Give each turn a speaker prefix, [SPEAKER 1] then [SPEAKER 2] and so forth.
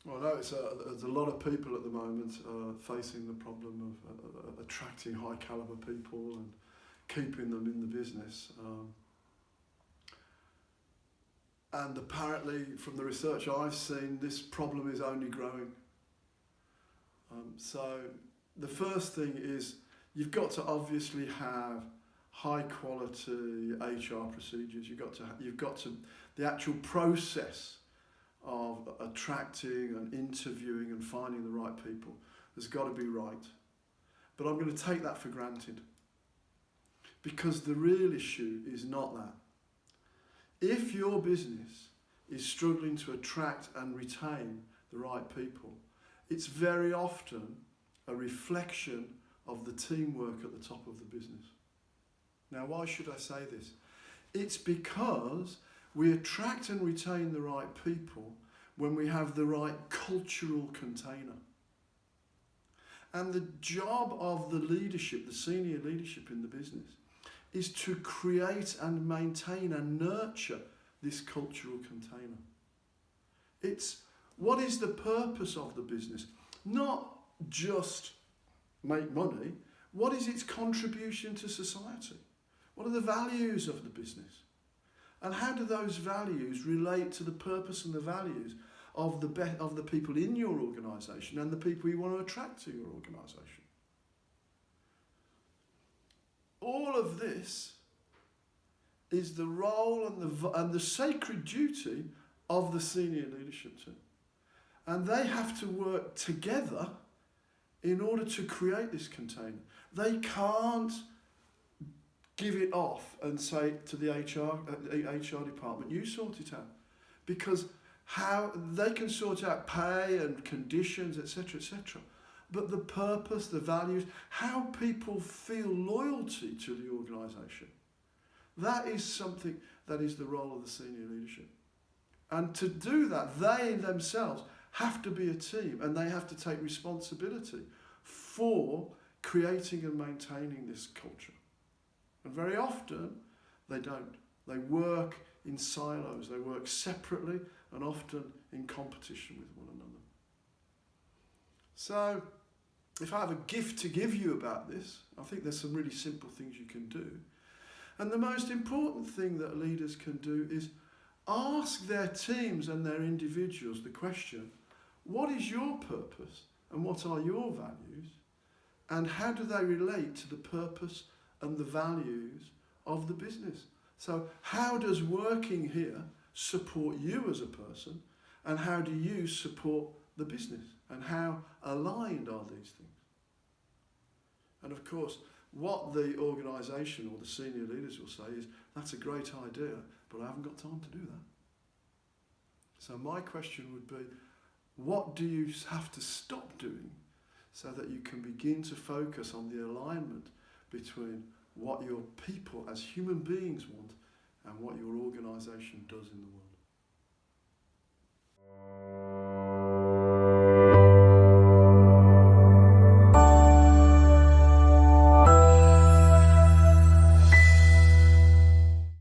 [SPEAKER 1] Well, no, there's a lot of people at the moment facing the problem of attracting high caliber people and keeping them in the business. And apparently, from the research I've seen, this problem is only growing. So the first thing is you've got to obviously have high quality HR procedures. You've got to the actual process of attracting and interviewing and finding the right people has got to be right. But I'm going to take that for granted, because the real issue is not that. If your business is struggling to attract and retain the right people, it's very often a reflection of the teamwork at the top of the business. Now, why should I say this? It's because we attract and retain the right people when we have the right cultural container. And the job of the leadership, the senior leadership in the business, is to create and maintain and nurture this cultural container. It's what is the purpose of the business? Not just make money. What is its contribution to society? What are the values of the business? And how do those values relate to the purpose and the values of the people in your organisation and the people you want to attract to your organisation? All of this is the role and the sacred duty of the senior leadership team. And they have to work together in order to create this container. They can't give it off and say to the HR department, you sort it out. Because how they can sort out pay and conditions, etc., etc. But the purpose, the values, how people feel loyalty to the organisation, that is something that is the role of the senior leadership. And to do that, they themselves have to be a team, and they have to take responsibility for creating and maintaining this culture. And very often, they don't. They work in silos. They work separately and often in competition with one another. So, if I have a gift to give you about this, I think there's some really simple things you can do. And the most important thing that leaders can do is ask their teams and their individuals the question, what is your purpose and what are your values? And how do they relate to the purpose and the values of the business? So how does working here support you as a person, and how do you support the business? And how aligned are these things? And of course, what the organisation or the senior leaders will say is, that's a great idea, but I haven't got time to do that. So my question would be, what do you have to stop doing so that you can begin to focus on the alignment between what your people as human beings want and what your organisation does in the world?